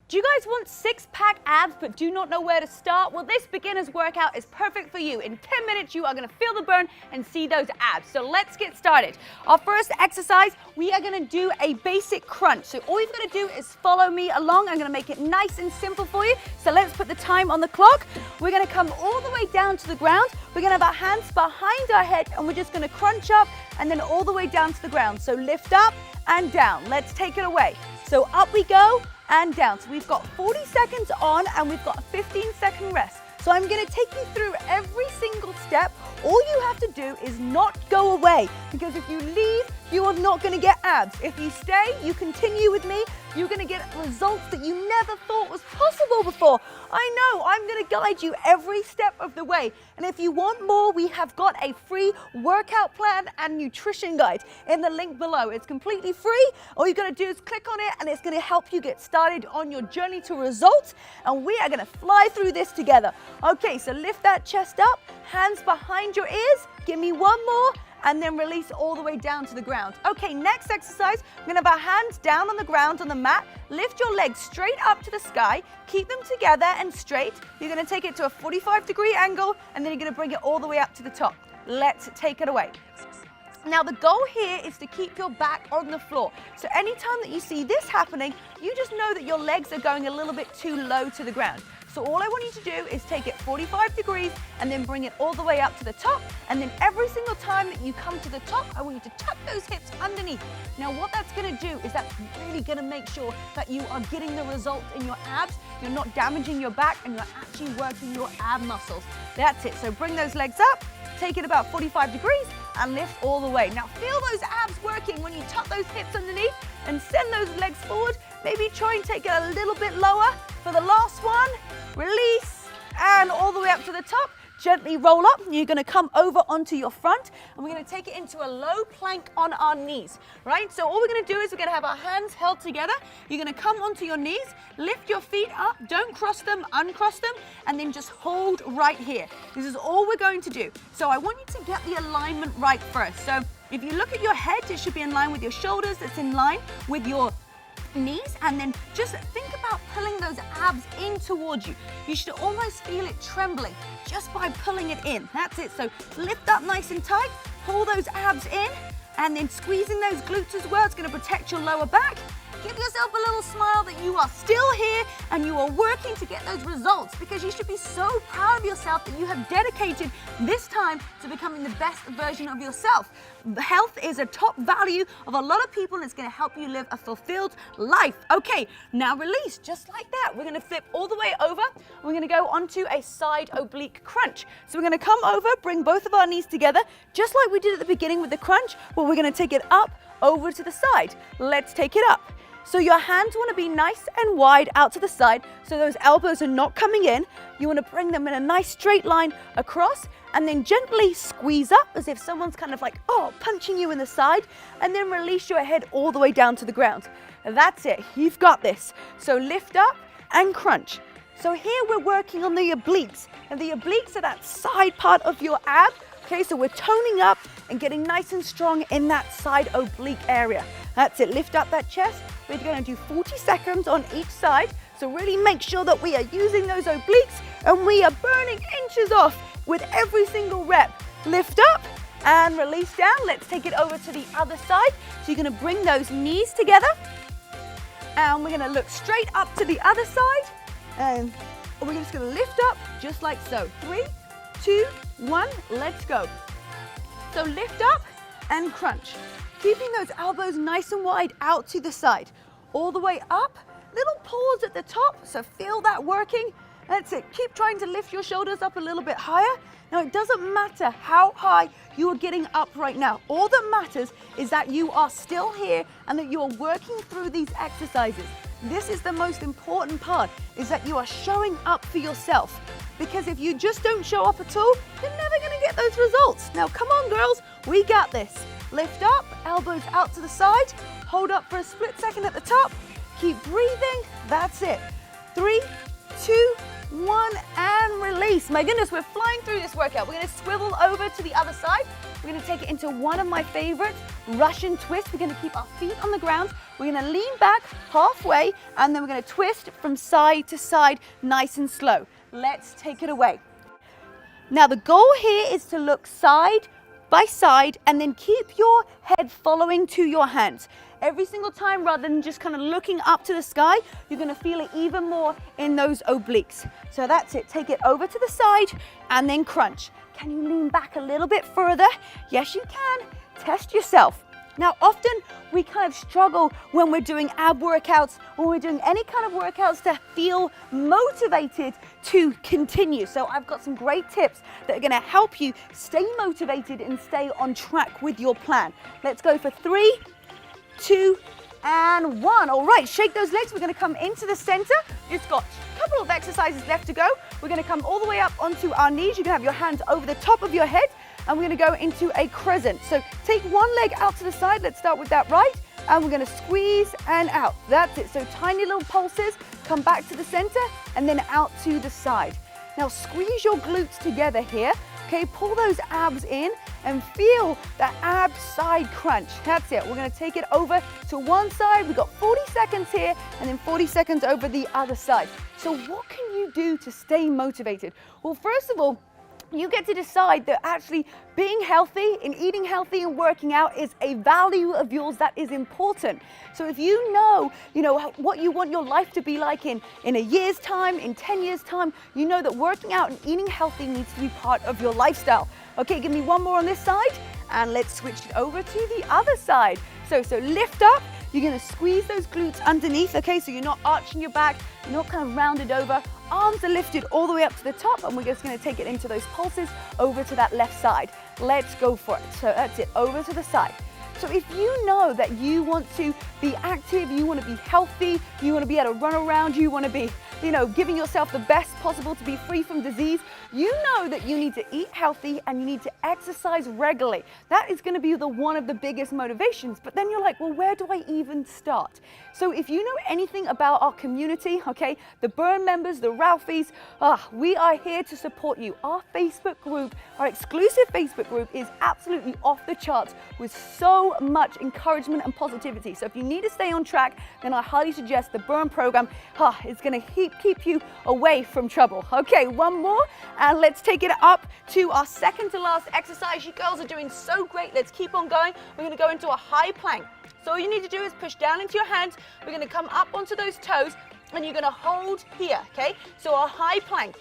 Do you guys want six-pack abs but do not know where to start? Well, this beginner's workout is perfect for you. In 10 minutes, you are gonna feel the burn and see those abs. So let's get started. Our first exercise, we are gonna do a basic crunch. So all you've gotta do is follow me along. I'm gonna make it nice and simple for you. So let's put the time on the clock. We're gonna come all the way down to the ground. We're gonna have our hands behind our head and we're just gonna crunch up and then all the way down to the ground. So lift up and down. Let's take it away. So up we go and down. So we've got 40 seconds on and we've got a 15-second rest. So I'm going to take you through every single step. All you have to do is not go away, because if you leave, you are not going to get abs. If you stay, you continue with me, you're going to get results that you never thought was possible before. I know, I'm going to guide you every step of the way. And if you want more, we have got a free workout plan and nutrition guide in the link below. It's completely free. All you got to do is click on it and it's going to help you get started on your journey to results. And we are going to fly through this together. Okay, so lift that chest up, hands behind your ears. Give me one more. And then release all the way down to the ground. Okay, next exercise, we're gonna have our hands down on the ground on the mat. Lift your legs straight up to the sky. Keep them together and straight. You're gonna take it to a 45-degree angle, and then you're gonna bring it all the way up to the top. Let's take it away. Now the goal here is to keep your back on the floor. So anytime that you see this happening, you just know that your legs are going a little bit too low to the ground. So all I want you to do is take it 45 degrees and then bring it all the way up to the top. And then every single time that you come to the top, I want you to tuck those hips underneath. Now what that's gonna do is that's really gonna make sure that you are getting the results in your abs. You're not damaging your back and you're actually working your ab muscles. That's it. So bring those legs up, take it about 45 degrees and lift all the way. Now feel those abs working when you tuck those hips underneath and send those legs forward. Maybe try and take it a little bit lower for the last one. Release and all the way up to the top. Gently roll up. You're going to come over onto your front and we're going to take it into a low plank on our knees, right? So all we're going to do is we're going to have our hands held together. You're going to come onto your knees, lift your feet up, don't cross them, uncross them, and then just hold right here. This is all we're going to do. So I want you to get the alignment right first. So if you look at your head, it should be in line with your shoulders. It's in line with your knees, and then just think about pulling those abs in towards you. You should almost feel it trembling just by pulling it in. That's it. So lift up nice and tight, pull those abs in, and then squeezing those glutes as well. It's going to protect your lower back. Give yourself a little smile that you are still here and you are working to get those results, because you should be so proud of yourself that you have dedicated this time to becoming the best version of yourself. Health is a top value of a lot of people and it's going to help you live a fulfilled life. Okay, now release just like that. We're going to flip all the way over. We're going to go onto a side oblique crunch. So we're going to come over, bring both of our knees together, just like we did at the beginning with the crunch, but we're going to take it up over to the side. Let's take it up. So your hands want to be nice and wide out to the side so those elbows are not coming in. You want to bring them in a nice straight line across and then gently squeeze up as if someone's kind of like, oh, punching you in the side, and then release your head all the way down to the ground. That's it. You've got this. So lift up and crunch. So here we're working on the obliques, and the obliques are that side part of your ab. Okay, so we're toning up and getting nice and strong in that side oblique area. That's it. Lift up that chest. We're going to do 40 seconds on each side. So really make sure that we are using those obliques and we are burning inches off with every single rep. Lift up and release down. Let's take it over to the other side. So you're going to bring those knees together and we're going to look straight up to the other side, and we're just going to lift up just like so. 3, 2, 1, let's go. So lift up and crunch. Keeping those elbows nice and wide out to the side. All the way up. Little pause at the top, so feel that working. That's it. Keep trying to lift your shoulders up a little bit higher. Now it doesn't matter how high you are getting up right now. All that matters is that you are still here and that you are working through these exercises. This is the most important part, is that you are showing up for yourself. Because if you just don't show up at all, you're never going to get those results. Now come on girls, we got this. Lift up, elbows out to the side, hold up for a split second at the top, keep breathing, that's it. 3, 2, 1, and release. My goodness, we're flying through this workout. We're gonna swivel over to the other side. We're gonna take it into one of my favorites, Russian twist. We're going to keep our feet on the ground. We're going to lean back halfway, and then we're going to twist from side to side, nice and slow. Let's take it away. Now the goal here is to look side by side and then keep your head following to your hands. Every single time, rather than just kind of looking up to the sky, you're going to feel it even more in those obliques. So that's it. Take it over to the side and then crunch. Can you lean back a little bit further? Yes, you can. Test yourself. Now, often we kind of struggle when we're doing ab workouts, when we're doing any kind of workouts to feel motivated to continue. So I've got some great tips that are going to help you stay motivated and stay on track with your plan. Let's go for 3, 2, and 1. All right, shake those legs. We're going to come into the center. Just got a couple of exercises left to go. We're going to come all the way up onto our knees. You can have your hands over the top of your head. And we're going to go into a crescent. So take one leg out to the side. Let's start with that right. And we're going to squeeze and out. That's it. So tiny little pulses. Come back to the center and then out to the side. Now squeeze your glutes together here. Okay, pull those abs in and feel that ab side crunch. That's it. We're going to take it over to one side. We've got 40 seconds here and then 40 seconds over the other side. So what can you do to stay motivated? Well, first of all, you get to decide that actually being healthy and eating healthy and working out is a value of yours that is important. So if you know what you want your life to be like in a year's time, in 10 years time, you know that working out and eating healthy needs to be part of your lifestyle. Okay, give me one more on this side and let's switch it over to the other side. So lift up. You're going to squeeze those glutes underneath, okay? So you're not arching your back, you're not kind of rounded over. Arms are lifted all the way up to the top, and we're just going to take it into those pulses over to that left side. Let's go for it. So that's it, over to the side. So if you know that you want to be active, you want to be healthy, you want to be able to run around, you want to be, giving yourself the best possible to be free from disease, you know that you need to eat healthy and you need to exercise regularly. That is going to be one of the biggest motivations. But then you're like, well, where do I even start? So if you know anything about our community, okay, the Burn members, the Ralphies, we are here to support you. Our Facebook group, our exclusive Facebook group is absolutely off the charts with so much encouragement and positivity. So if you need to stay on track, then I highly suggest the Burn program. It's going to keep you away from trouble. Okay, one more, and let's take it up to our second to last exercise. You girls are doing so great. Let's keep on going. We're going to go into a high plank. So all you need to do is push down into your hands. We're going to come up onto those toes, and you're going to hold here, okay? So our high plank.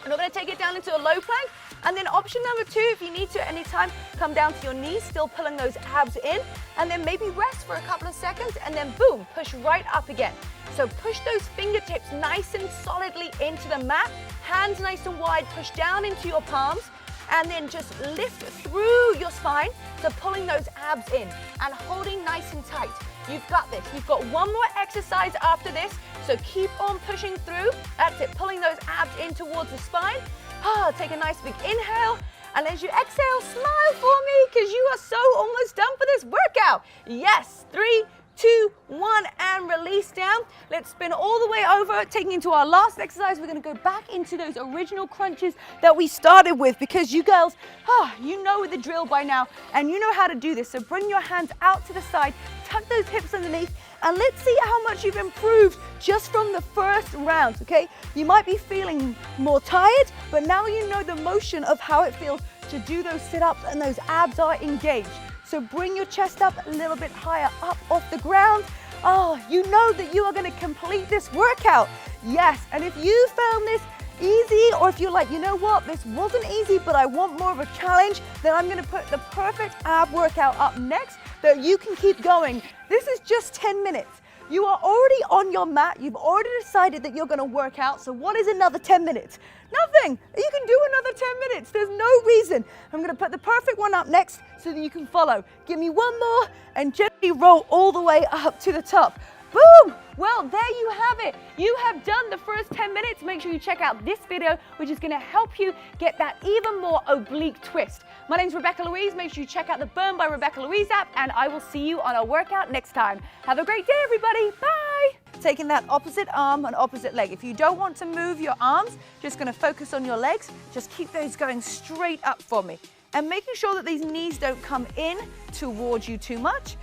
And we're going to take it down into a low plank. And then option number 2, if you need to at any time, come down to your knees, still pulling those abs in, and then maybe rest for a couple of seconds, and then boom, push right up again. So push those fingertips nice and solidly into the mat, hands nice and wide, push down into your palms, and then just lift through your spine, so pulling those abs in and holding nice and tight. You've got this. You've got one more exercise after this, so keep on pushing through. That's it, pulling those abs in towards the spine. Take a nice big inhale, and as you exhale, smile for me because you are so almost done for this workout. Yes, 3, 2, 1, and release down. Let's spin all the way over, taking into our last exercise. We're going to go back into those original crunches that we started with because you girls, you know the drill by now, and you know how to do this. So bring your hands out to the side, tuck those hips underneath, and let's see how much you've improved just from the first round, okay? You might be feeling more tired, but now you know the motion of how it feels to do those sit-ups and those abs are engaged. So bring your chest up a little bit higher up off the ground. You know that you are going to complete this workout. Yes, and if you found this easy, or if you're like, you know what, this wasn't easy, but I want more of a challenge, then I'm going to put the perfect ab workout up next that you can keep going. This is just 10 minutes. You are already on your mat. You've already decided that you're going to work out. So what is another 10 minutes? Nothing. You can do another 10 minutes. There's no reason. I'm going to put the perfect one up next so that you can follow. Give me one more and gently roll all the way up to the top. Boom! Well, there you have it. You have done the first 10 minutes. Make sure you check out this video, which is going to help you get that even more oblique twist. My name's Rebecca-Louise. Make sure you check out the Burn by Rebecca-Louise app, and I will see you on our workout next time. Have a great day, everybody. Bye! Taking that opposite arm and opposite leg. If you don't want to move your arms, just going to focus on your legs. Just keep those going straight up for me. and making sure that these knees don't come in towards you too much.